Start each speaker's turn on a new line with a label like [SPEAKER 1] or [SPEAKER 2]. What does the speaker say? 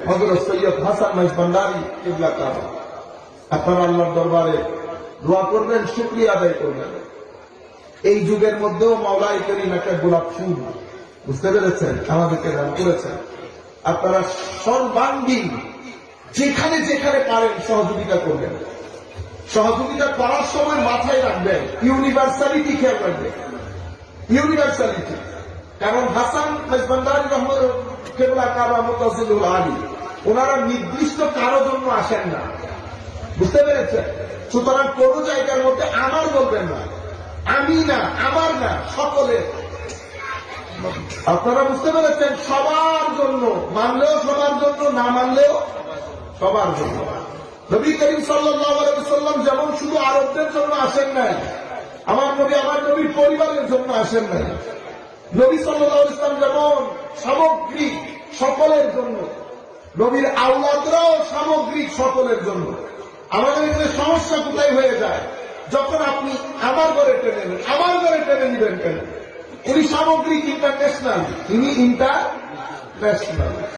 [SPEAKER 1] হযরত সৈয়দ হাসান মাইজভান্ডারী কিবলা কাবা। আপনারা আল্লাহর দরবারে দোয়া করবেন, শুকরিয়া আদায় করবেন। এই যুগের মধ্যেও মাওলাই করিম একটা গোলাপ ফুল, বুঝতে পেরেছেন, আমাদেরকে দান করেছেন। আপনারা সর্বাঙ্গীন যেখানে যেখানে পারেন সহযোগিতা করবেন। সহযোগিতা করার সময় মাথায় রাখবেন ইউনিভার্সালিটি, খেয়াল রাখবেন ইউনিভার্সালিটি। কারণ হাসান মাইজভান্ডারী রহমান কিবলা কাবা মুতাসিলুল আলী ওনারা নির্দিষ্ট কারো জন্য আসেন না, বুঝতে পেরেছেন। সুতরাং কোন জায়গার মধ্যে আমার বলবেন না, আমি না, আমার না, সকলের। আপনারা বুঝতে পেরেছেন, সবার জন্য, মানলেও সবার জন্য, না মানলেও সবার জন্য। নবী করিম সাল্লাল্লাহু আলাইহি ওয়াসাল্লাম যেমন শুধু আরবদের জন্য আসেন নাই, আমার নবীর পরিবারের জন্য আসেন নাই। নবী সাল্লাল্লাহু আলাইহি ওয়াসাল্লাম যেমন সামগ্রিক সকলের জন্য, নবীর আওলাদরাও সামগ্রিক সকলের জন্য। আমাদের এখানে সমস্যা কোথায় হয়ে যায়, যখন আপনি আমার ঘরে টেনে নেন, আমার ঘরে টেনে নিবেন কেন? উনি সামগ্রিক ইন্টারন্যাশনাল, ইনি ইন্টারন্যাশনাল।